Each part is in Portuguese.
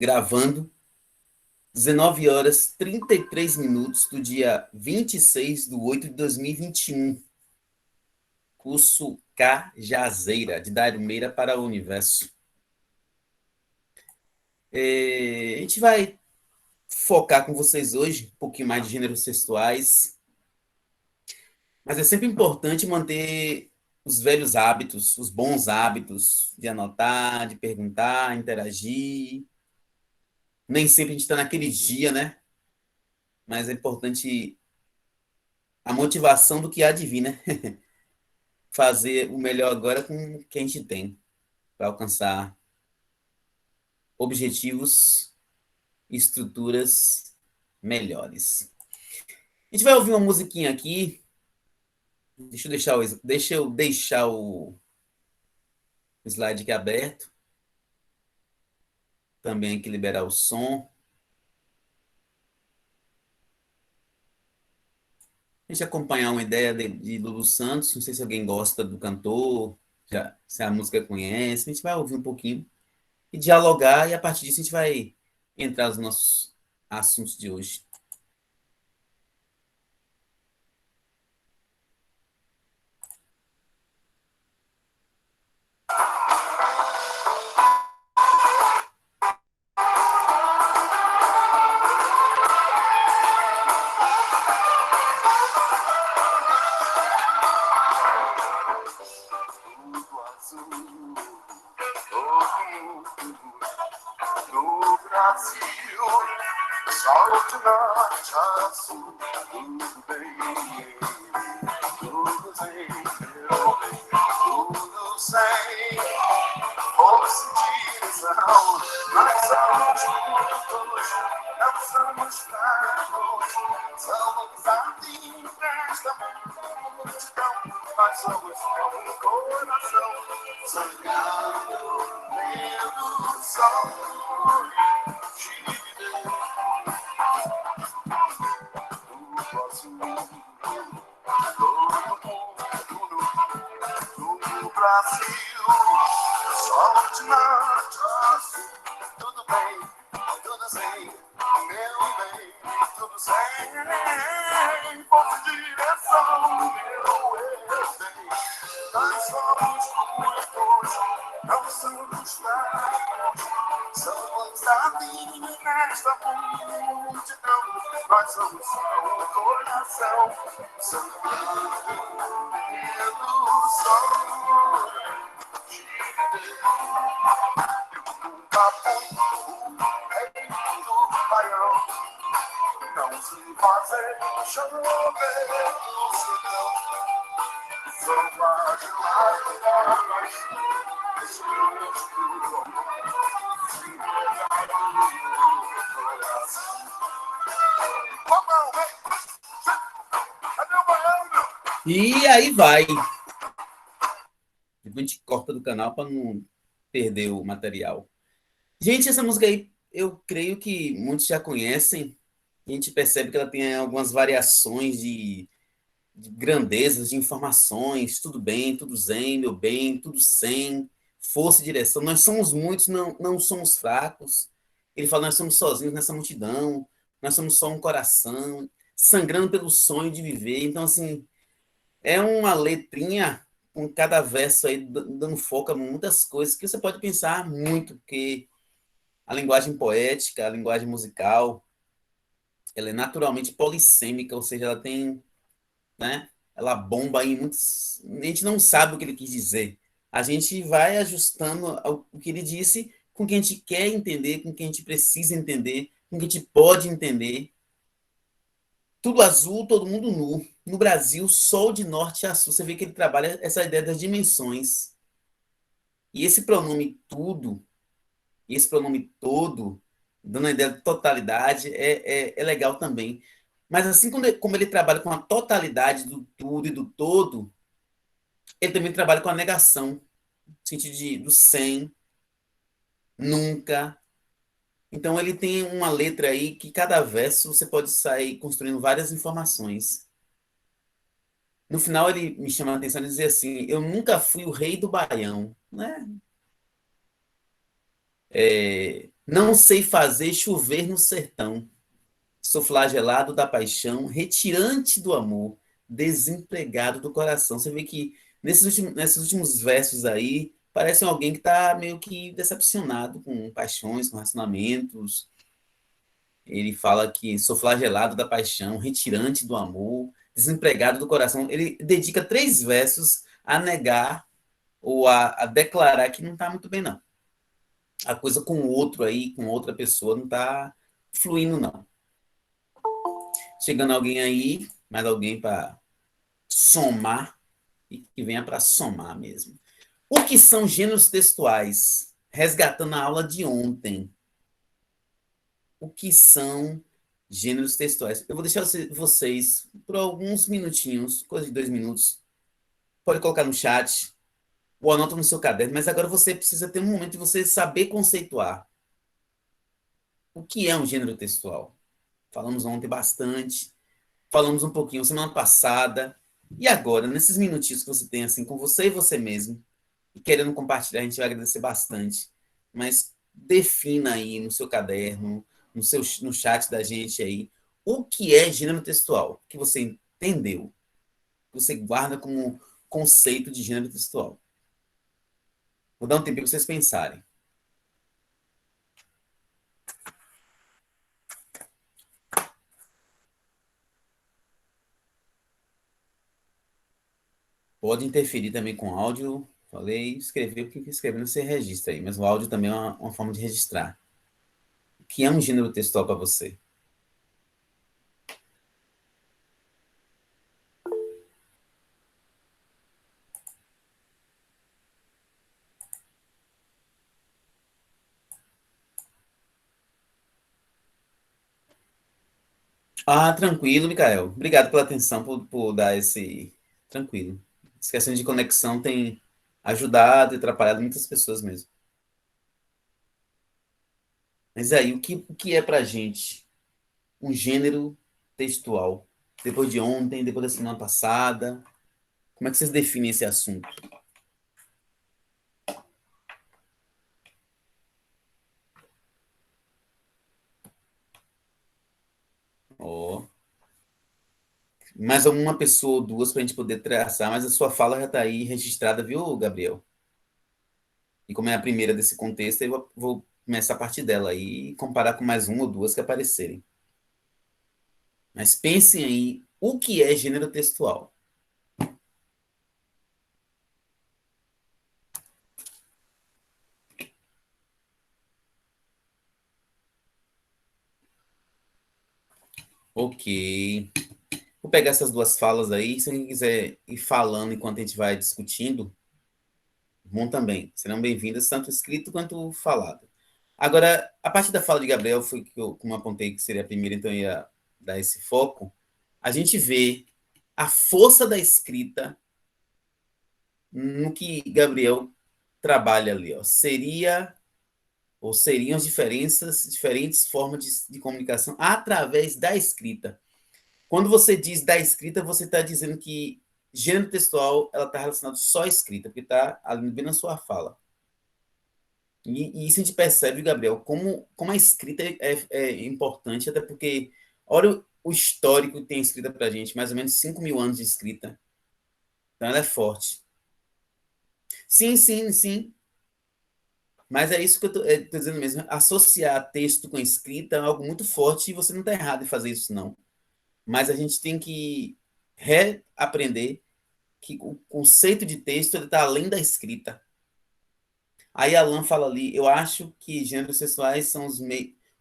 Gravando 19 horas 33 minutos do dia 26/8/2021. Curso Cajazeira, de Dário Meira para o Universo. A gente vai focar com vocês hoje um pouquinho mais de gêneros sexuais, mas é sempre importante manter os velhos hábitos, os bons hábitos de anotar, de perguntar, interagir. Nem sempre a gente está naquele dia, né? Mas é importante a motivação do que há de vir, né? Fazer o melhor agora com o que a gente tem para alcançar objetivos e estruturas melhores. A gente vai ouvir uma musiquinha aqui. Deixa eu deixar o slide aqui aberto. Também aqui liberar o som. A gente acompanhar uma ideia de Lulu Santos. Não sei se alguém gosta do cantor, se a música conhece. A gente vai ouvir um pouquinho e dialogar, e a partir disso a gente vai entrar nos nossos assuntos de hoje. No Brasil, sol de norte a sul, tudo bem, tudo bem, meu bem, tudo sem força de direção. Nós somos juntos, não somos fracos, somos amigos desta multidão. Nós somos um coração sangrando pelo sol de Deus. No nosso mundo, no Brasil, sol de norte a sul, tudo bem, tudo sem, meu bem, tudo sem força de direção, meu bem. Nós somos muitos, não somos fracos, somos amigos nesta multidão. Nós somos um coração sangrando pelo sol de Deus. Eu nunca fui o rei do baião, não se fazer chover no sertão. Sou mais lágrimas, deixa eu escuro, se pegar no coração. E aí vai. Depois a gente corta do canal para não perder o material. Gente, essa música aí, eu creio que muitos já conhecem. A gente percebe que ela tem algumas variações de grandezas, de informações. Tudo bem, tudo zen, meu bem, tudo sem. Força e direção. Nós somos muitos, não somos fracos. Ele fala, nós somos sozinhos nessa multidão. Nós somos só um coração, sangrando pelo sonho de viver. Então, assim, é uma letrinha com cada verso aí dando foco a muitas coisas que você pode pensar muito, porque a linguagem poética, a linguagem musical, ela é naturalmente polissêmica, ou seja, ela tem, né, ela bomba em muitos, a gente não sabe o que ele quis dizer. A gente vai ajustando o que ele disse com o que a gente quer entender, com o que a gente precisa entender, com o que a gente pode entender. Tudo azul, todo mundo nu. No Brasil, sol de norte a sul. Você vê que ele trabalha essa ideia das dimensões. E esse pronome tudo, e esse pronome todo, dando a ideia de totalidade, é legal também. Mas assim como ele trabalha com a totalidade do tudo e do todo, ele também trabalha com a negação, no sentido do sem, nunca. Então ele tem uma letra aí que cada verso você pode sair construindo várias informações. No final ele me chama a atenção e dizer assim, eu nunca fui o rei do Baião, né? Não sei fazer chover no sertão. Sou flagelado da paixão, retirante do amor, desempregado do coração. Você vê que nesses últimos versos aí, parece alguém que está meio que decepcionado com paixões, com relacionamentos. Ele fala que sou flagelado da paixão, retirante do amor, desempregado do coração. Ele dedica 3 versos a negar ou a declarar que não está muito bem, não. A coisa com o outro aí, com outra pessoa, não está fluindo, não. Chegando alguém aí, mais alguém para somar, e que venha para somar mesmo. O que são gêneros textuais? Resgatando a aula de ontem. O que são gêneros textuais? Eu vou deixar vocês por alguns minutinhos, coisa de 2 minutos. Pode colocar no chat ou anota no seu caderno, mas agora você precisa ter um momento de você saber conceituar. O que é um gênero textual? Falamos ontem bastante, falamos um pouquinho semana passada, e agora, nesses minutinhos que você tem assim com você e você mesmo, e querendo compartilhar, a gente vai agradecer bastante. Mas defina aí no seu caderno, no chat da gente aí, o que é gênero textual, que você entendeu, que você guarda como conceito de gênero textual. Vou dar um tempo para vocês pensarem. Pode interferir também com áudio. Falei, escrever, o que escrevendo você registra aí, mas o áudio também é uma forma de registrar. O que é um gênero textual para você? Ah, tranquilo, Micael. Obrigado pela atenção, por dar esse. Tranquilo. Essa questão de conexão tem ajudado e atrapalhado muitas pessoas mesmo. Mas aí, o que é pra gente um gênero textual? Depois de ontem, depois da semana passada, como é que vocês definem esse assunto? Ó, mais uma pessoa ou duas para a gente poder traçar, mas a sua fala já está aí registrada, viu, Gabriel? E como é a primeira desse contexto, eu vou começar a partir dela aí e comparar com mais uma ou duas que aparecerem. Mas pensem aí, o que é gênero textual? Ok. Vou pegar essas duas falas aí. Se alguém quiser ir falando enquanto a gente vai discutindo, bom também. Serão bem-vindas, tanto escrito quanto falado. Agora, a partir da fala de Gabriel, foi que eu, como apontei que seria a primeira, então eu ia dar esse foco. A gente vê a força da escrita no que Gabriel trabalha ali. Ó. Seria ou seriam as diferentes formas de comunicação através da escrita. Quando você diz da escrita, você está dizendo que gênero textual ela está relacionada só à escrita, porque está ali bem na sua fala. E isso a gente percebe, Gabriel, como a escrita é importante, até porque, olha o histórico que tem a escrita para a gente, mais ou menos 5.000 anos de escrita. Então ela é forte. Sim, sim, sim. Mas é isso que eu tô dizendo mesmo. Associar texto com escrita é algo muito forte e você não está errado em fazer isso, não. Mas a gente tem que reaprender que o conceito de texto está além da escrita. Aí Alan fala ali, eu acho que gêneros sexuais são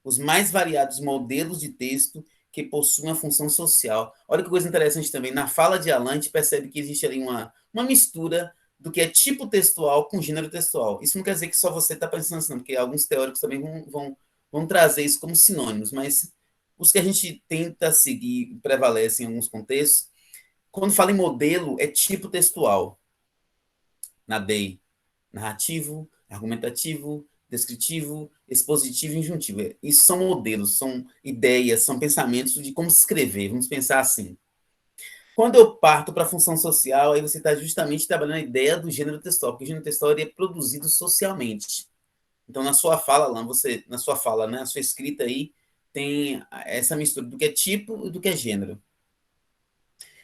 os mais variados modelos de texto que possuem uma função social. Olha que coisa interessante também, na fala de Alan a gente percebe que existe ali uma mistura do que é tipo textual com gênero textual. Isso não quer dizer que só você está pensando assim, não, porque alguns teóricos também vão trazer isso como sinônimos, mas os que a gente tenta seguir prevalecem em alguns contextos. Quando fala em modelo, é tipo textual, na DEI. Narrativo, argumentativo, descritivo, expositivo e injuntivo. Isso são modelos, são ideias, são pensamentos de como escrever. Vamos pensar assim. Quando eu parto para a função social, aí você está justamente trabalhando a ideia do gênero textual, porque o gênero textual é produzido socialmente. Então, na sua fala, Alan, você, na sua fala, né, na sua escrita aí, tem essa mistura do que é tipo e do que é gênero.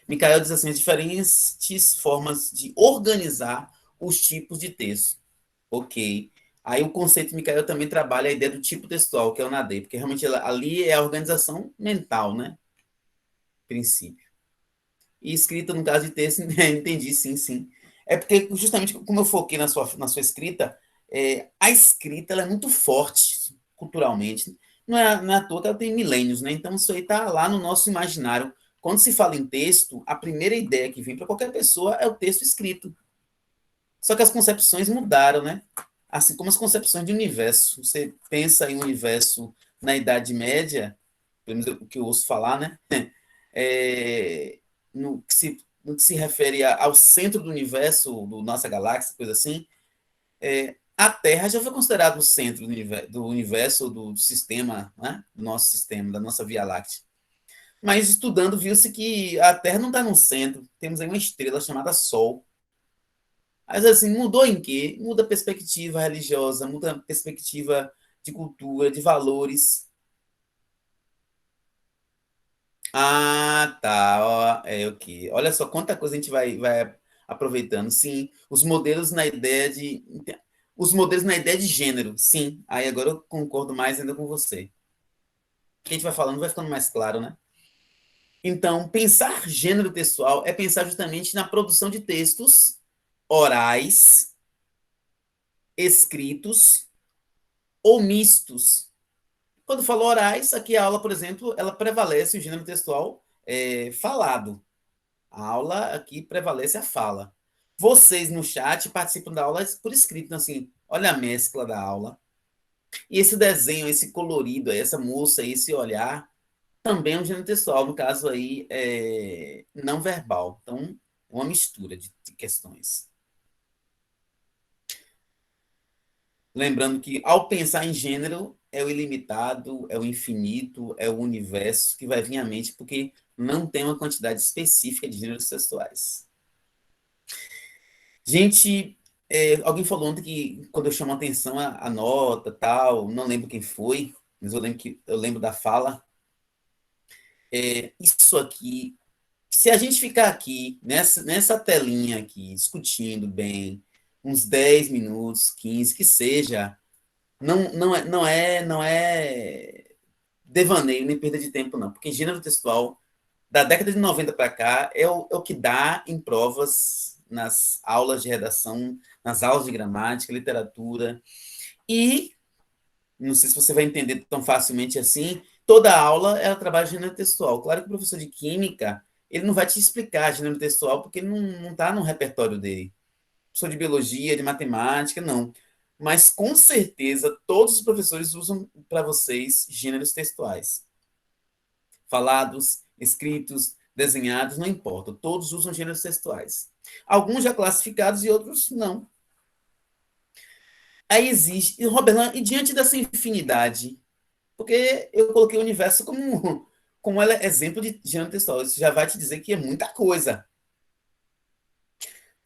Micael diz assim, as diferentes formas de organizar os tipos de texto. Ok. Aí o conceito de Micael também trabalha a ideia do tipo textual, que é o NADE, porque realmente ali é a organização mental, né? Princípio. E escrita, no caso de texto, entendi, sim, sim. É porque, justamente, como eu foquei na sua escrita, a escrita ela é muito forte culturalmente. Não é à toa que ela tem milênios, né? Então, isso aí está lá no nosso imaginário. Quando se fala em texto, a primeira ideia que vem para qualquer pessoa é o texto escrito. Só que as concepções mudaram, né? Assim como as concepções de universo. Você pensa em universo na Idade Média, pelo menos o que eu ouço falar, né? No que se refere ao centro do universo, do nossa galáxia, coisa assim, a Terra já foi considerada o centro do universo, do sistema, né? Do nosso sistema, da nossa Via Láctea. Mas estudando, viu-se que a Terra não está no centro. Temos aí uma estrela chamada Sol. Mas assim, mudou em quê? Muda a perspectiva religiosa, muda a perspectiva de cultura, de valores. Ah, tá. Ó, ok. Olha só quanta coisa a gente vai aproveitando. Sim, os modelos na ideia de gênero. Sim. Aí agora eu concordo mais ainda com você. O que a gente vai falando vai ficando mais claro, né? Então, pensar gênero textual é pensar justamente na produção de textos orais, escritos ou mistos. Quando falo orais, aqui a aula, por exemplo, ela prevalece o gênero textual falado. A aula aqui prevalece a fala. Vocês no chat participam da aula por escrito, então, assim, olha a mescla da aula. E esse desenho, esse colorido, essa moça, esse olhar, também é um gênero textual, no caso aí, não verbal. Então, é uma mistura de questões. Lembrando que, ao pensar em gênero, é o ilimitado, é o infinito, é o universo que vai vir à mente, porque não tem uma quantidade específica de gêneros textuais. Gente, alguém falou ontem que quando eu chamo a atenção a nota, tal, não lembro quem foi, mas eu lembro da fala. Isso aqui, se a gente ficar aqui nessa telinha aqui discutindo bem uns 10 minutos, 15, que seja, não é devaneio nem perda de tempo, não, porque gênero textual da década de 90 para cá é o que dá em provas nas aulas de redação, nas aulas de gramática, literatura. E, não sei se você vai entender tão facilmente assim, toda aula ela trabalha gênero textual. Claro que o professor de química, ele não vai te explicar gênero textual porque ele não está no repertório dele. Professor de biologia, de matemática, não. Mas, com certeza, todos os professores usam para vocês gêneros textuais. Falados, escritos, desenhados, não importa. Todos usam gêneros textuais. Alguns já classificados e outros não. Aí existe. E, Roberlan, e diante dessa infinidade, porque eu coloquei o universo como ela é exemplo de gênero textual, isso já vai te dizer que é muita coisa.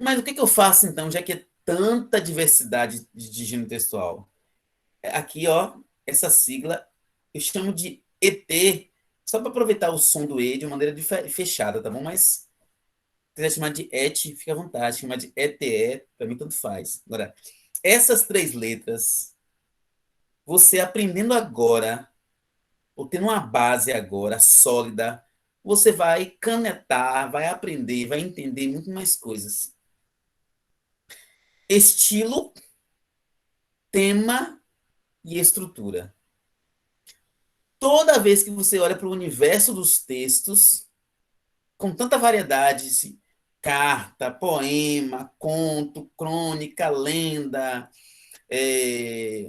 Mas o que eu faço então, já que é tanta diversidade de gênero textual? Aqui, ó, essa sigla eu chamo de ET, só para aproveitar o som do E de maneira fechada, tá bom? Mas se quiser chamar de ET, fica à vontade. Chamar de ETE, para mim tanto faz. Agora, essas três letras, você aprendendo agora, ou tendo uma base agora sólida, você vai canetar, vai aprender, vai entender muito mais coisas. Estilo, tema e estrutura. Toda vez que você olha para o universo dos textos, com tanta variedade, carta, poema, conto, crônica, lenda,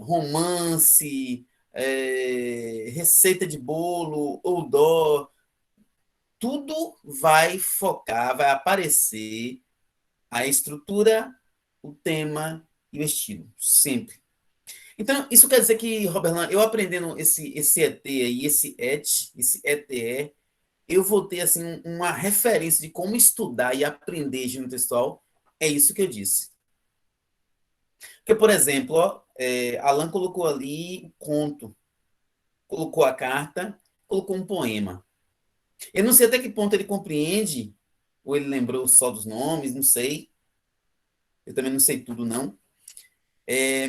romance, receita de bolo, outdoor, tudo vai focar, vai aparecer a estrutura, o tema e o estilo, sempre. Então, isso quer dizer que, Roberlan, eu aprendendo esse ET aí, esse ETE, eu vou ter assim uma referência de como estudar e aprender gênero textual. É isso que eu disse. Porque, por exemplo, ó, Alan colocou ali o conto, colocou a carta, colocou um poema. Eu não sei até que ponto ele compreende, ou ele lembrou só dos nomes, não sei. Eu também não sei tudo, não.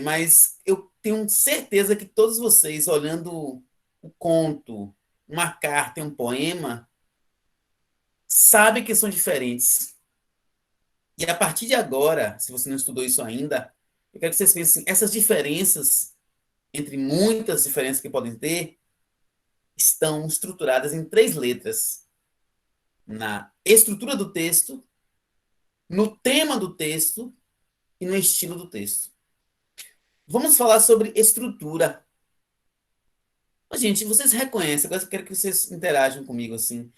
Mas eu tenho certeza que todos vocês, olhando o conto, uma carta e um poema, sabem que são diferentes. E a partir de agora, se você não estudou isso ainda, eu quero que vocês pensem, essas diferenças, entre muitas diferenças que podem ter, estão estruturadas em três letras: na estrutura do texto, no tema do texto e no estilo do texto. Vamos falar sobre estrutura. Gente, vocês reconhecem, agora eu quero que vocês interajam comigo assim.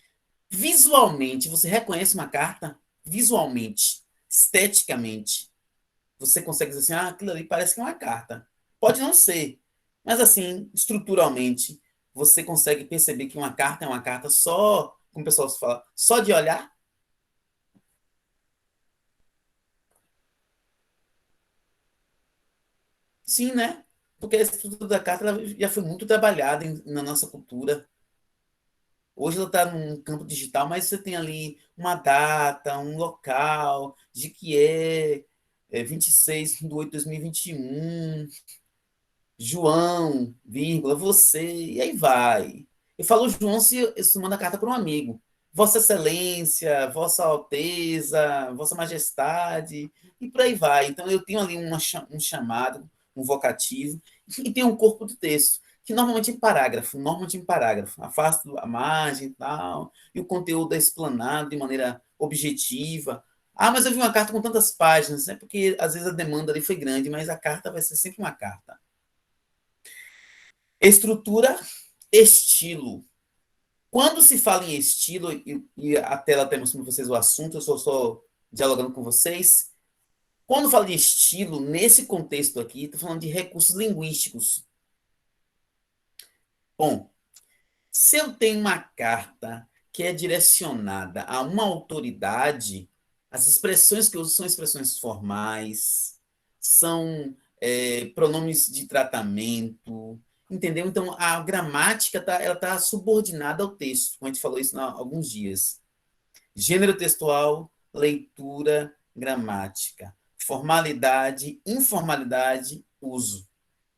Visualmente, você reconhece uma carta? Visualmente, esteticamente, você consegue dizer assim, aquilo ali parece que é uma carta. Pode não ser, mas assim, estruturalmente, você consegue perceber que uma carta é uma carta só, como o pessoal fala, só de olhar? Sim, né? Porque a estrutura da carta ela já foi muito trabalhada na nossa cultura. Hoje ela está num campo digital, mas você tem ali uma data, um local, de que é 26/8/2021, João, vírgula, você, e aí vai. Eu falo João se eu mando a carta para um amigo. Vossa Excelência, Vossa Alteza, Vossa Majestade, e por aí vai. Então eu tenho ali um chamado, um vocativo, e tem um corpo de texto, que normalmente em parágrafo, afasto a margem e tal, e o conteúdo é explanado de maneira objetiva. Ah, mas eu vi uma carta com tantas páginas, é porque às vezes a demanda ali foi grande, mas a carta vai ser sempre uma carta. Estrutura, estilo. Quando se fala em estilo, e a tela até mostrando para vocês o assunto, eu estou só dialogando com vocês. Quando falo de estilo, nesse contexto aqui, estou falando de recursos linguísticos. Bom, se eu tenho uma carta que é direcionada a uma autoridade, as expressões que eu uso são expressões formais, são pronomes de tratamento, entendeu? Então, a gramática ela tá subordinada ao texto, como a gente falou isso há alguns dias. Gênero textual, leitura, gramática. Formalidade, informalidade, uso.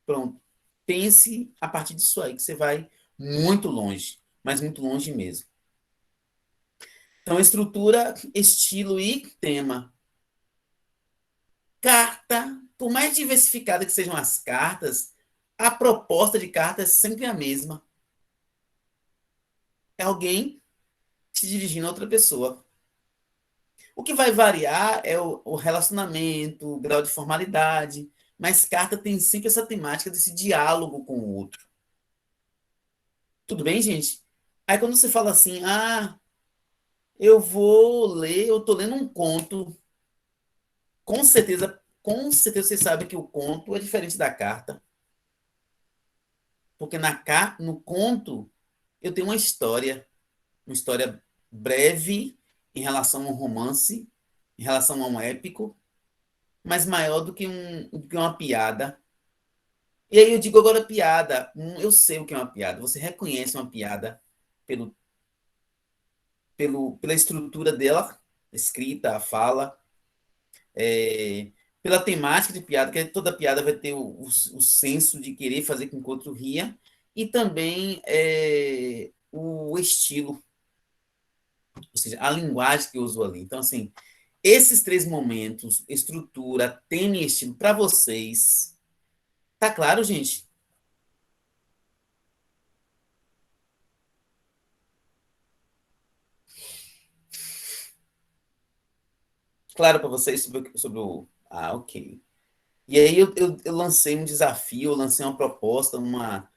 Pronto. Pense a partir disso aí, que você vai muito longe, mas muito longe mesmo. Então, estrutura, estilo e tema. Carta, por mais diversificada que sejam as cartas, a proposta de carta é sempre a mesma. É alguém se dirigindo a outra pessoa. O que vai variar é o relacionamento, o grau de formalidade, mas carta tem sempre essa temática desse diálogo com o outro. Tudo bem, gente? Aí quando você fala assim, eu vou ler, eu tô lendo um conto, com certeza você sabe que o conto é diferente da carta, porque no conto eu tenho uma história breve em relação a um romance, em relação a um épico, mas maior do que uma piada. E aí eu digo agora piada. Eu sei o que é uma piada. Você reconhece uma piada pelo, pela estrutura dela, escrita, a fala, é, pela temática de piada, que toda piada vai ter o senso de querer fazer com que o outro ria, e também o estilo, ou seja, a linguagem que eu uso ali. Então, assim, esses três momentos, estrutura, tema e estilo, para vocês, tá claro, gente? Claro para vocês sobre o. Ah, ok. E aí eu lancei um desafio, eu lancei uma proposta, uma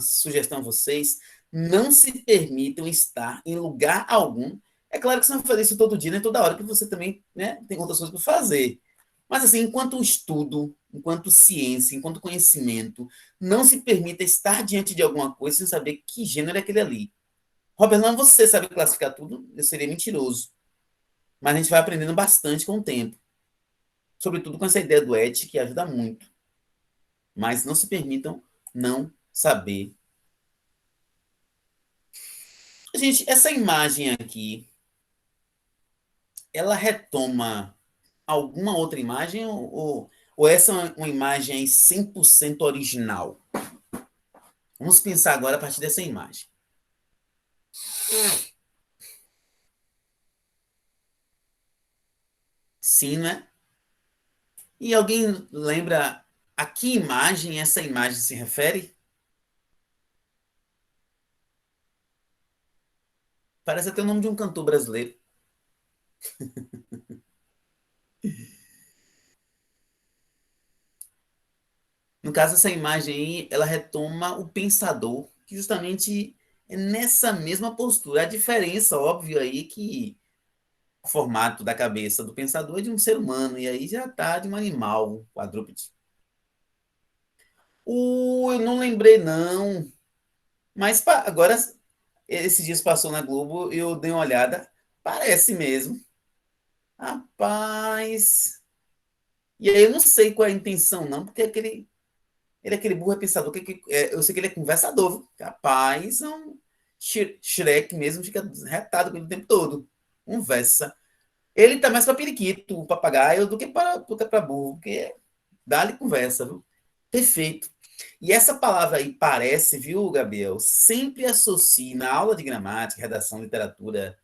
sugestão a vocês. Não se permitam estar em lugar algum. É claro que você não vai fazer isso todo dia, nem toda hora, que você também, né, tem outras coisas para fazer. Mas assim, enquanto estudo, enquanto ciência, enquanto conhecimento, não se permita estar diante de alguma coisa sem saber que gênero é aquele ali. Robert, não, você sabe classificar tudo? Eu seria mentiroso. Mas a gente vai aprendendo bastante com o tempo. Sobretudo com essa ideia do ET, que ajuda muito. mas não se permitam não saber. Gente, essa imagem aqui, ela retoma alguma outra imagem ou essa é uma imagem 100% original? Vamos pensar agora a partir dessa imagem. Sim, né? E alguém lembra a que imagem essa imagem se refere? Parece até o nome de um cantor brasileiro. No caso, essa imagem aí, ela retoma o pensador, que justamente é nessa mesma postura. A diferença, óbvio, aí que o formato da cabeça do pensador é de um ser humano, e aí já tá de um animal quadrúpede. Eu não lembrei, não. Mas agora, esses dias passou na Globo, eu dei uma olhada. Parece mesmo. Rapaz. E aí eu não sei qual é a intenção, não, porque ele é aquele burro é pensador. Eu sei que ele é conversador. Viu? Rapaz, é um Shrek mesmo, fica retado com ele o tempo todo. Conversa. Ele tá mais para periquito, o papagaio, do que para burro, porque dá-lhe conversa, viu? Perfeito. E essa palavra aí parece, viu, Gabriel? Sempre associe na aula de gramática, redação, literatura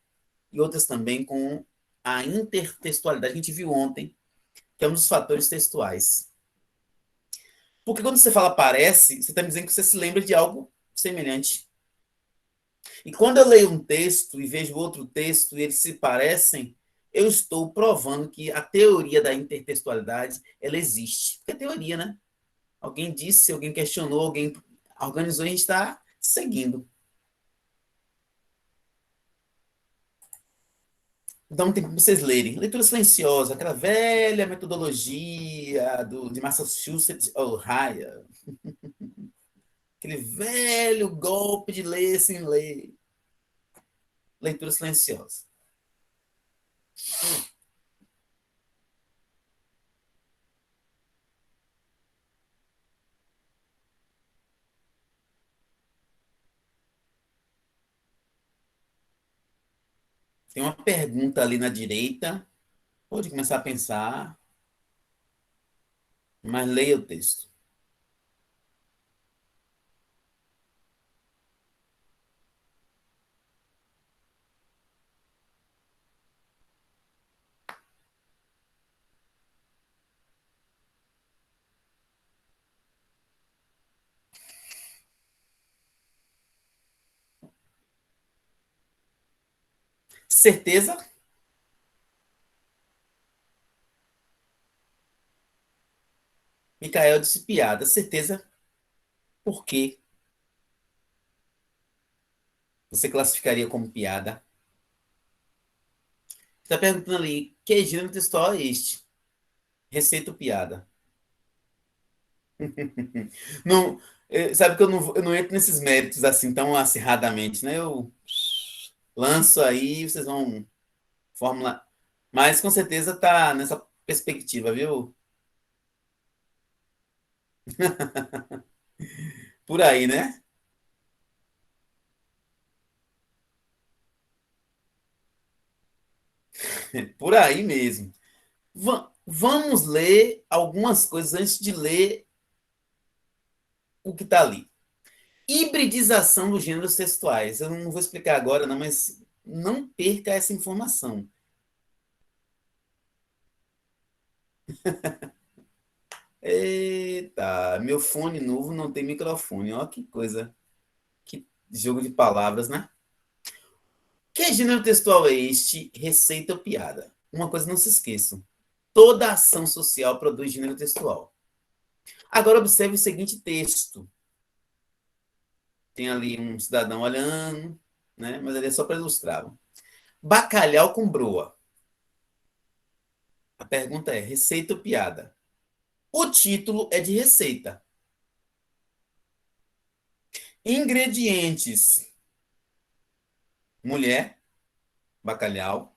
e outras também com a intertextualidade. A gente viu ontem, que é um dos fatores textuais. Porque quando você fala parece, você está me dizendo que você se lembra de algo semelhante. E quando eu leio um texto e vejo outro texto e eles se parecem, eu estou provando que a teoria da intertextualidade ela existe. É teoria, né? Alguém disse, alguém questionou, alguém organizou e a gente está seguindo. Dá um tempo para vocês lerem. Leitura silenciosa, aquela velha metodologia de Massachusetts, Ohio. Aquele velho golpe de ler sem ler. Leitura silenciosa. Tem uma pergunta ali na direita. Pode começar a pensar, mas leia o texto. Certeza? Micael disse piada. Certeza? Por quê? Você classificaria como piada? Está perguntando ali, que gênero textual é este? Receita ou piada? Não, sabe que eu não entro nesses méritos assim tão acirradamente, né? Eu lanço aí, vocês vão formular. Mas com certeza tá nessa perspectiva, viu? Por aí, né? Por aí mesmo. Vamos ler algumas coisas antes de ler o que está ali. Hibridização dos gêneros textuais. Eu não vou explicar agora, não, mas não perca essa informação. Eita, meu fone novo não tem microfone. Ó, que coisa. Que jogo de palavras, né? Que gênero textual é este? Receita ou piada? Uma coisa não se esqueçam. Toda ação social produz gênero textual. Agora observe o seguinte texto. Tem ali um cidadão olhando, né? Mas ele é só para ilustrar. Bacalhau com broa. A pergunta é: receita ou piada? O título é de receita. Ingredientes: mulher, bacalhau,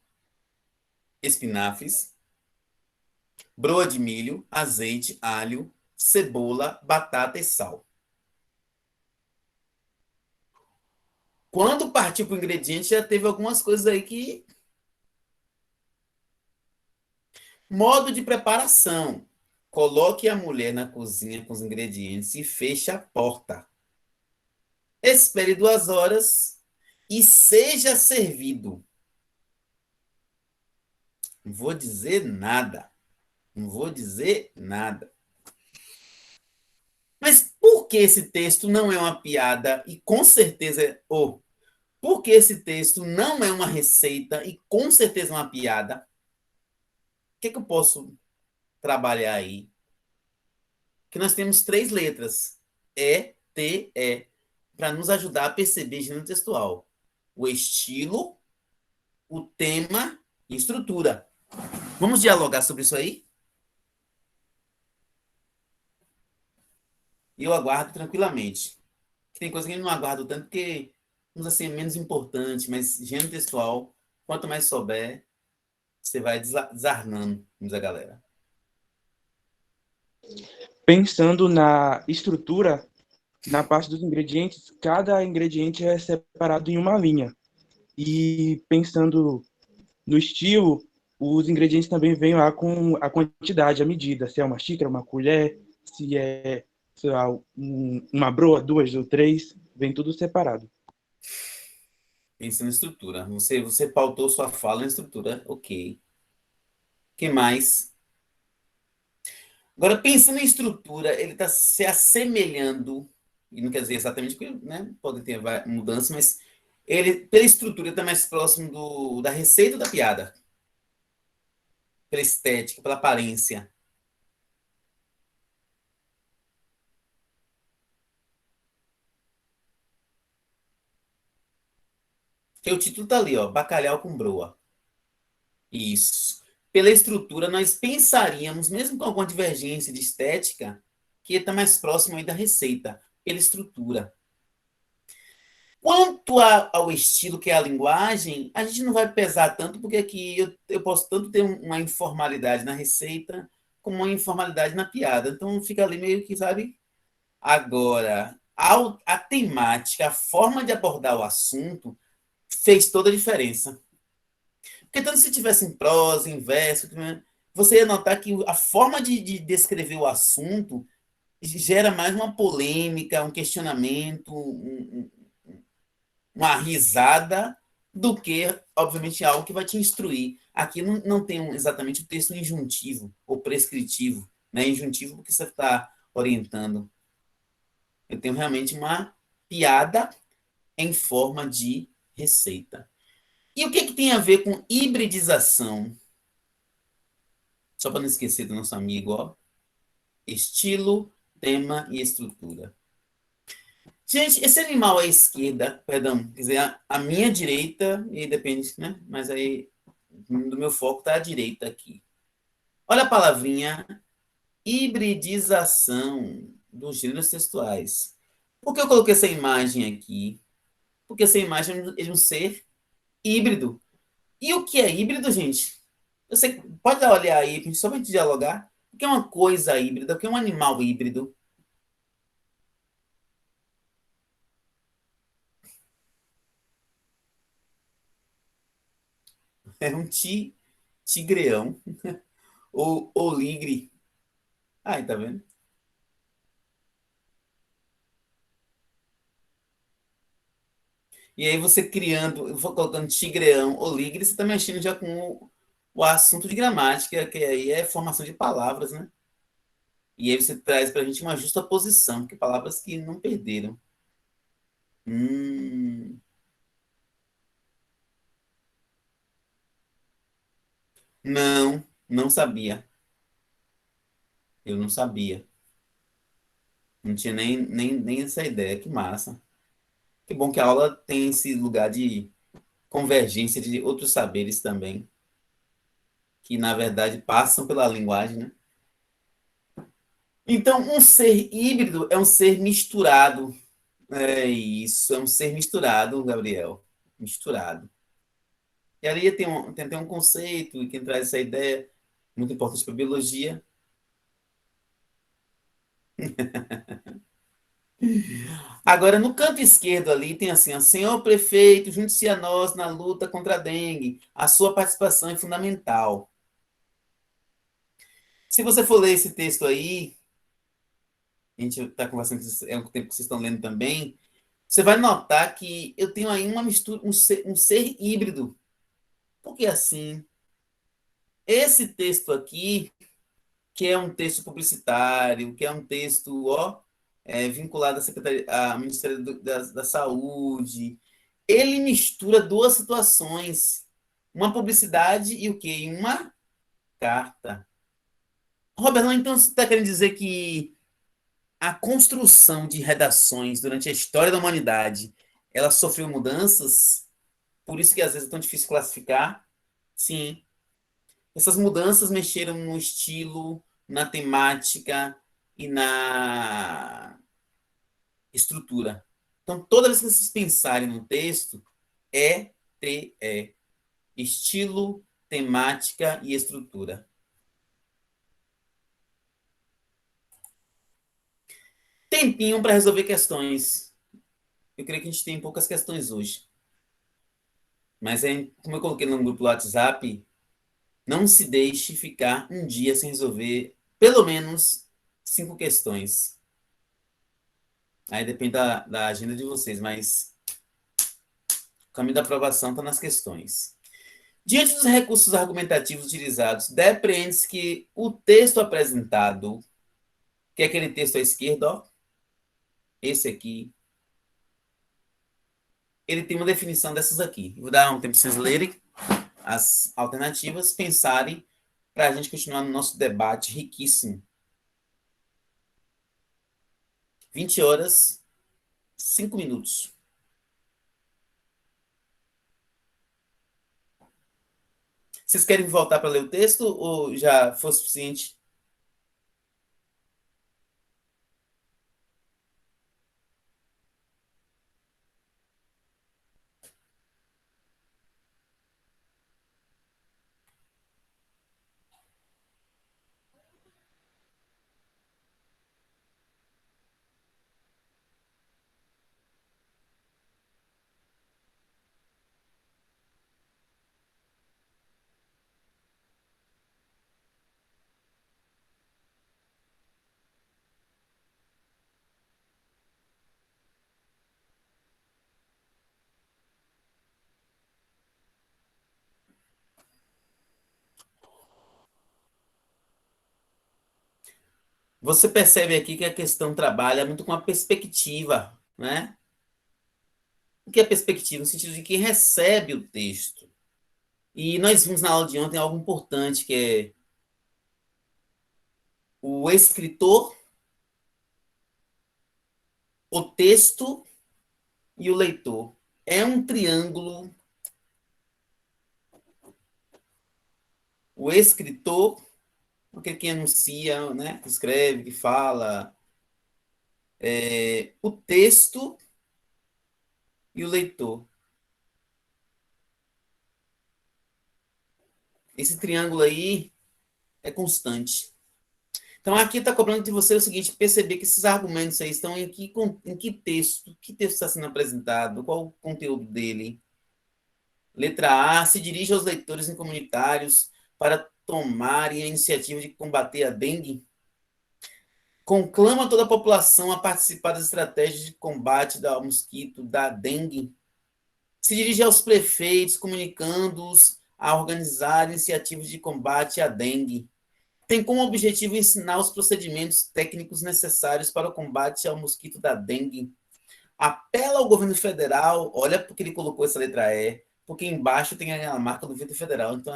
espinafres, broa de milho, azeite, alho. cebola, batata e sal. Quando partiu para o ingrediente, já teve algumas coisas aí que... Modo de preparação. Coloque a mulher na cozinha com os ingredientes e feche a porta. Espere 2 horas e seja servido. Não vou dizer nada. Não vou dizer nada. Mas por que esse texto não é uma piada e com certeza é... Ou, por que esse texto não é uma receita e com certeza é uma piada? O que, é que eu posso trabalhar aí? Que nós temos 3 letras. E, T, E. Para nos ajudar a perceber gênero textual. O estilo, o tema e a estrutura. Vamos dialogar sobre isso aí? E eu aguardo tranquilamente. Tem coisa que eu não aguardo tanto porque, vamos assim, é menos importante, mas gênero textual, quanto mais souber, você vai desarnando, vamos dizer, a galera. Pensando na estrutura, na parte dos ingredientes, cada ingrediente é separado em uma linha. E pensando no estilo, os ingredientes também vêm lá com a quantidade, a medida, se é uma xícara, uma colher, se é, sei lá, uma broa, 2 ou 3, vem tudo separado. Pensa na estrutura. Você pautou sua fala na estrutura, ok. Que mais? Agora, pensando em estrutura, ele está se assemelhando, e não quer dizer exatamente que, né, pode ter mudança, mas ele, pela estrutura, está mais próximo da receita ou da piada? Pela estética, pela aparência. Porque o título está ali, ó, bacalhau com broa. Isso. Pela estrutura, nós pensaríamos, mesmo com alguma divergência de estética, que está mais próximo aí da receita, pela estrutura. Quanto ao estilo, que é a linguagem, a gente não vai pesar tanto, porque aqui eu posso tanto ter uma informalidade na receita, como uma informalidade na piada. Então fica ali meio que, sabe? Agora, a temática, a forma de abordar o assunto, fez toda a diferença. Porque tanto se tivesse em prosa, em verso, né, você ia notar que a forma de descrever o assunto gera mais uma polêmica, um questionamento, uma risada, do que, obviamente, algo que vai te instruir. Aqui não tem exatamente o texto injuntivo ou prescritivo. Né? Injuntivo porque você está orientando. Eu tenho realmente uma piada em forma de receita. E o que tem a ver com hibridização? Só para não esquecer do nosso amigo, ó. Estilo, tema e estrutura. Gente, esse animal à esquerda, perdão, quer dizer, a minha direita, e depende, né? Mas aí do meu foco está à direita aqui. Olha a palavrinha hibridização dos gêneros textuais. Por que eu coloquei essa imagem aqui? Porque essa imagem é um ser híbrido. E o que é híbrido, gente? Você pode olhar aí, só para a gente dialogar. O que é uma coisa híbrida? O que é um animal híbrido? É um tigreão ou oligre. Ah, tá vendo? E aí você criando, eu vou colocando tigreão, oligre, você está mexendo já com o assunto de gramática, que aí é formação de palavras, né? E aí você traz para a gente uma justa posição, que palavras que não perderam. Hum, não, não sabia. Eu não sabia. Não tinha nem essa ideia. Que massa. Que bom que a aula tem esse lugar de convergência de outros saberes também, que na verdade passam pela linguagem, né? Então, um ser híbrido é um ser misturado. É isso, é um ser misturado, Gabriel. Misturado. E ali tem um conceito, e quem traz essa ideia, muito importante para a biologia, Agora, no canto esquerdo ali, tem assim, ó, senhor prefeito, junte-se a nós na luta contra a dengue. A sua participação é fundamental. Se você for ler esse texto aí, a gente está conversando, é um tempo que vocês estão lendo também, você vai notar que eu tenho aí uma mistura, um ser híbrido. Porque assim, esse texto aqui, que é um texto publicitário, que é um texto, ó, vinculado à Secretaria, ao Ministério da Saúde, ele mistura duas situações, uma publicidade e o quê? E uma carta. Robert, então você está querendo dizer que a construção de redações durante a história da humanidade, ela sofreu mudanças? Por isso que às vezes é tão difícil classificar? Sim. Essas mudanças mexeram no estilo, na temática e na estrutura. Então, toda vez que vocês pensarem no texto, é estilo, temática e estrutura. Tempinho para resolver questões. Eu creio que a gente tem poucas questões hoje. Mas, como eu coloquei no grupo do WhatsApp, não se deixe ficar um dia sem resolver pelo menos 5 questões. Aí depende da agenda de vocês, mas o caminho da aprovação está nas questões. Diante dos recursos argumentativos utilizados, depreende-se que o texto apresentado, que é aquele texto à esquerda, ó, esse aqui, ele tem uma definição dessas aqui. Vou dar um tempo para vocês lerem as alternativas, pensarem, para a gente continuar no nosso debate riquíssimo. 20 horas, 5 minutos. Vocês querem voltar para ler o texto ou já foi suficiente? Você percebe aqui que a questão trabalha muito com a perspectiva, né? O que é perspectiva? No sentido de quem recebe o texto. E nós vimos na aula de ontem algo importante, que é o escritor, o texto e o leitor. É um triângulo. O escritor, aquele que anuncia, né? Que escreve, que fala. O texto e o leitor. Esse triângulo aí é constante. Então, aqui está cobrando de você o seguinte: perceber que esses argumentos aí estão em que texto está sendo apresentado, qual o conteúdo dele. Letra A, se dirige aos leitores e comunitários para tomarem a iniciativa de combater a dengue. Conclama toda a população a participar das estratégias de combate ao mosquito da dengue. Se dirige aos prefeitos, comunicando-os a organizar iniciativas de combate à dengue. Tem como objetivo ensinar os procedimentos técnicos necessários para o combate ao mosquito da dengue. Apela ao governo federal, olha porque ele colocou essa letra E, porque embaixo tem a marca do governo federal, então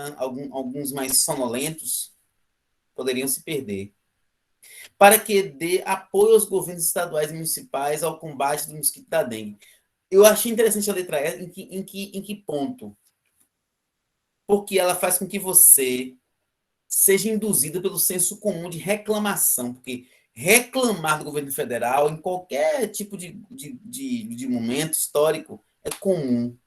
alguns mais sonolentos poderiam se perder. Para que dê apoio aos governos estaduais e municipais ao combate do mosquito da dengue. Eu achei interessante a letra E, em que ponto? Porque ela faz com que você seja induzido pelo senso comum de reclamação, porque reclamar do governo federal em qualquer tipo de momento histórico é comum.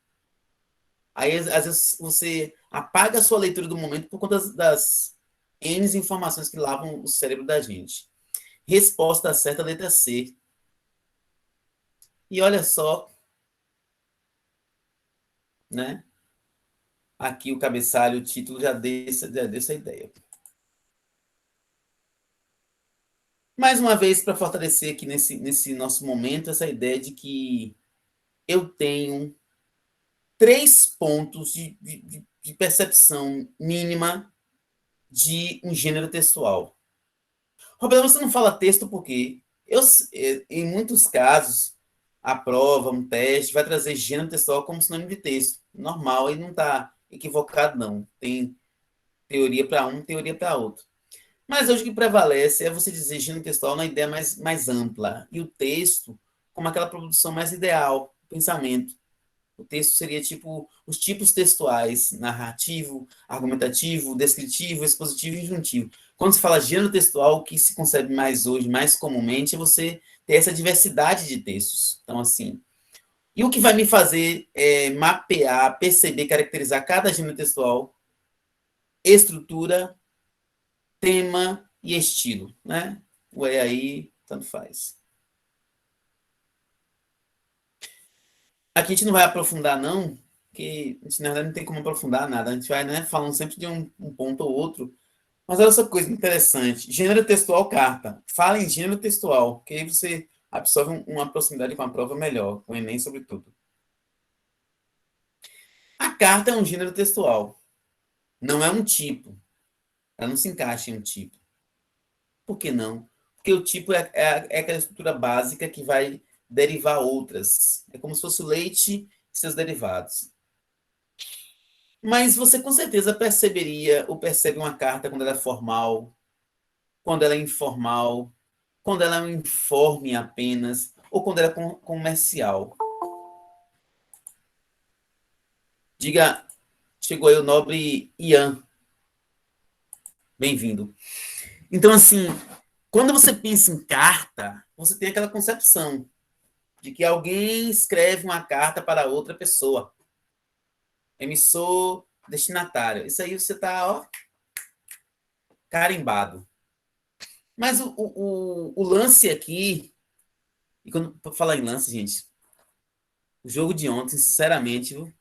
Aí, às vezes, você apaga a sua leitura do momento por conta das N informações que lavam o cérebro da gente. Resposta certa, letra C. E olha só, né? Aqui o cabeçalho, o título já deu essa ideia. Mais uma vez, para fortalecer aqui nesse nosso momento, essa ideia de que eu tenho 3 pontos de percepção mínima de um gênero textual. Roberto, você não fala texto porque em muitos casos, a prova, um teste, vai trazer gênero textual como sinônimo de texto. Normal, e não está equivocado, não. Tem teoria para um, teoria para outro. Mas hoje o que prevalece é você dizer gênero textual na ideia mais ampla. E o texto como aquela produção mais ideal, pensamento. O texto seria tipo os tipos textuais, narrativo, argumentativo, descritivo, expositivo e injuntivo. Quando se fala gênero textual, o que se concebe mais hoje, mais comumente, é você ter essa diversidade de textos. Então, assim, e o que vai me fazer mapear, perceber, caracterizar cada gênero textual? Estrutura, tema e estilo, né? O aí, tanto faz. Aqui a gente não vai aprofundar, não, porque a gente, na verdade, não tem como aprofundar nada. A gente vai, né, falando sempre de um ponto ou outro. Mas olha essa coisa interessante. Gênero textual, carta. Fala em gênero textual, que aí você absorve uma proximidade com a prova melhor, com o Enem, sobretudo. A carta é um gênero textual. Não é um tipo. Ela não se encaixa em um tipo. Por que não? Porque o tipo é aquela estrutura básica que vai derivar outras. É como se fosse o leite e seus derivados. Mas você com certeza perceberia ou percebe uma carta quando ela é formal, quando ela é informal, quando ela é um informe apenas, ou quando ela é comercial. Diga, chegou aí o nobre Ian, bem-vindo. Então, assim, quando você pensa em carta, você tem aquela concepção de que alguém escreve uma carta para outra pessoa, emissor, destinatário. Isso aí você está, ó, carimbado. Mas o lance aqui, e quando falar em lance, gente, o jogo de ontem, sinceramente, viu?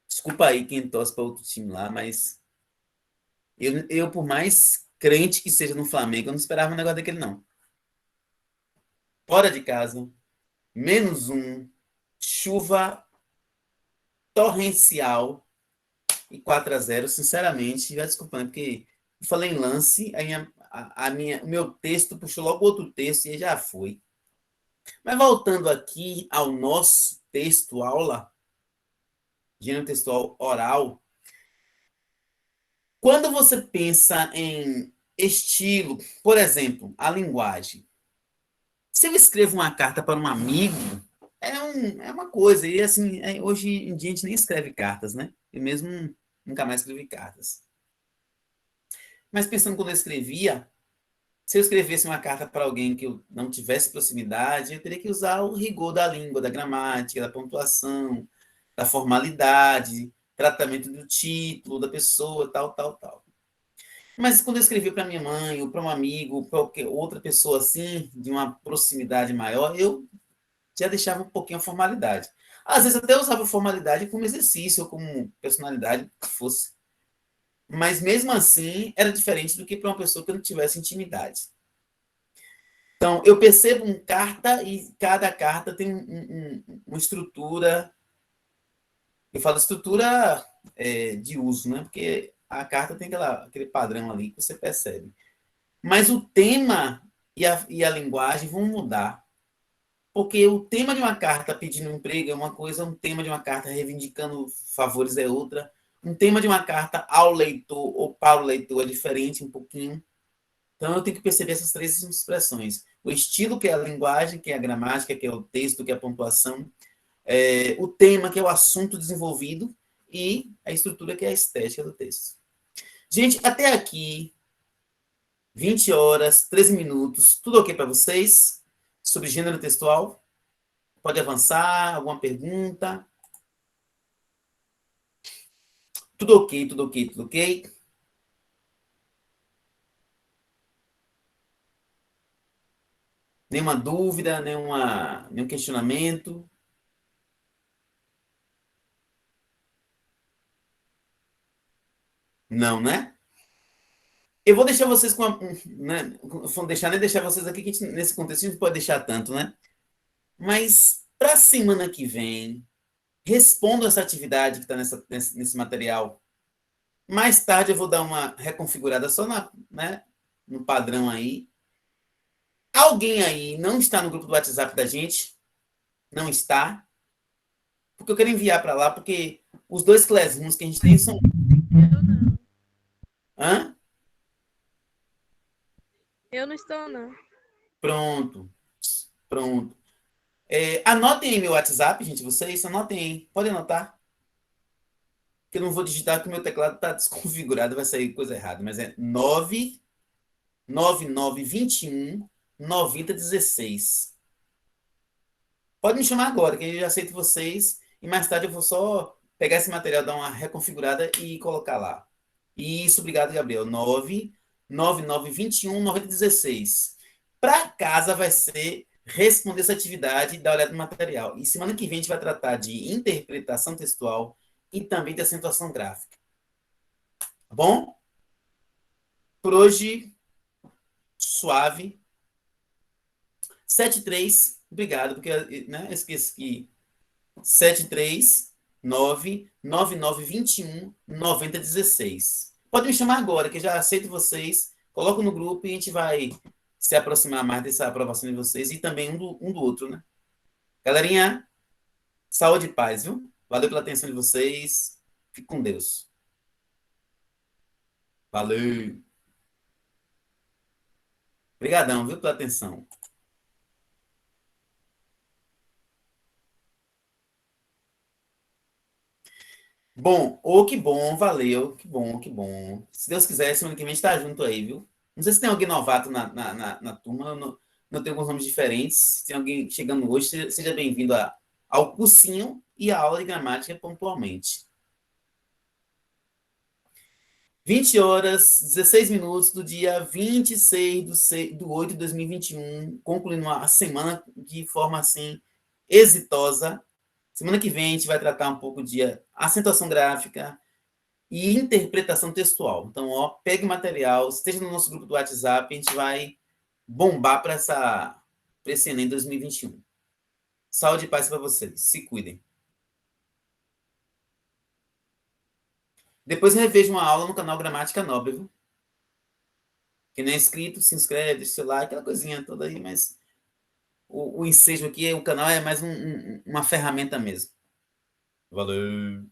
Desculpa aí quem torce para outro time lá, mas eu, por mais crente que seja no Flamengo, eu não esperava um negócio daquele, não. Fora de casa, -1, chuva torrencial e 4-0, sinceramente, já desculpando, porque eu falei em lance, o meu texto puxou logo outro texto e já foi. Mas voltando aqui ao nosso texto, aula, gênero textual oral, quando você pensa em estilo, por exemplo, a linguagem. Se eu escrevo uma carta para um amigo, é uma coisa. E assim, hoje em dia a gente nem escreve cartas, né? Eu mesmo nunca mais escrevi cartas. Mas pensando quando eu escrevia, se eu escrevesse uma carta para alguém que eu não tivesse proximidade, eu teria que usar o rigor da língua, da gramática, da pontuação, da formalidade, tratamento do título da pessoa, tal, tal, tal. Mas quando eu escrevi para minha mãe, ou para um amigo, ou para qualquer outra pessoa assim, de uma proximidade maior, eu já deixava um pouquinho a formalidade. Às vezes até usava formalidade como exercício, ou como personalidade, que fosse. Mas mesmo assim, era diferente do que para uma pessoa que não tivesse intimidade. Então, eu percebo um carta e cada carta tem uma estrutura. Eu falo estrutura de uso, né? Porque a carta tem aquele padrão ali que você percebe. Mas o tema e a linguagem vão mudar. Porque o tema de uma carta pedindo emprego é uma coisa, um tema de uma carta reivindicando favores é outra, um tema de uma carta ao leitor ou para o leitor é diferente um pouquinho. Então eu tenho que perceber essas 3 expressões. O estilo, que é a linguagem, que é a gramática, que é o texto, que é a pontuação, o tema, que é o assunto desenvolvido, e a estrutura, que é a estética do texto. Gente, até aqui, 20 horas, 13 minutos, tudo ok para vocês? Sobre gênero textual? Pode avançar, alguma pergunta? Tudo ok, tudo ok, tudo ok? Nenhuma dúvida, nenhum questionamento? Não, né? Eu vou deixar vocês com a, né? Vou deixar nem deixar vocês aqui, que nesse contexto a gente não pode deixar tanto, né? Mas para a semana que vem, respondo essa atividade que está nesse material. Mais tarde eu vou dar uma reconfigurada só né, no padrão aí. Alguém aí não está no grupo do WhatsApp da gente? Não está? Porque eu quero enviar para lá, porque os dois classrooms que a gente tem são. Eu não. Hã? Eu não estou, não. Pronto. Pronto. Anotem aí meu WhatsApp, gente, vocês. Anotem aí. Podem anotar. Que eu não vou digitar, porque o meu teclado está desconfigurado, vai sair coisa errada. Mas é 99921 9016. Pode me chamar agora, que eu já aceito vocês. E mais tarde eu vou só pegar esse material, dar uma reconfigurada e colocar lá. Isso, obrigado, Gabriel. 99921 9016. Para casa vai ser responder essa atividade e dar uma olhada no material. E semana que vem a gente vai tratar de interpretação textual e também de acentuação gráfica. Tá bom? Por hoje, suave. 73, obrigado, porque né, eu esqueci que 7399921 9016. Pode me chamar agora, que eu já aceito vocês. Coloco no grupo e a gente vai se aproximar mais dessa aprovação de vocês e também um do outro, né? Galerinha, saúde e paz, viu? Valeu pela atenção de vocês. Fique com Deus. Valeu. Obrigadão, viu, pela atenção. Bom, que bom, valeu, que bom, que bom. Se Deus quiser, semana que vem a gente tá junto aí, viu? Não sei se tem alguém novato na turma, não tem alguns nomes diferentes. Se tem alguém chegando hoje, seja bem-vindo ao cursinho e à aula de gramática pontualmente. 20 horas, 16 minutos do dia 26/8 de 2021, concluindo a semana de forma assim exitosa. Semana que vem a gente vai tratar um pouco de acentuação gráfica e interpretação textual. Então, pegue o material, esteja no nosso grupo do WhatsApp, a gente vai bombar para esse Enem 2021. Saúde e paz para vocês. Se cuidem. Depois reveja uma aula no canal Gramática Nobre, viu? Quem não é inscrito, se inscreve, deixa o seu like, aquela coisinha toda aí, mas o ensejo aqui, o canal é mais uma ferramenta mesmo. Valeu!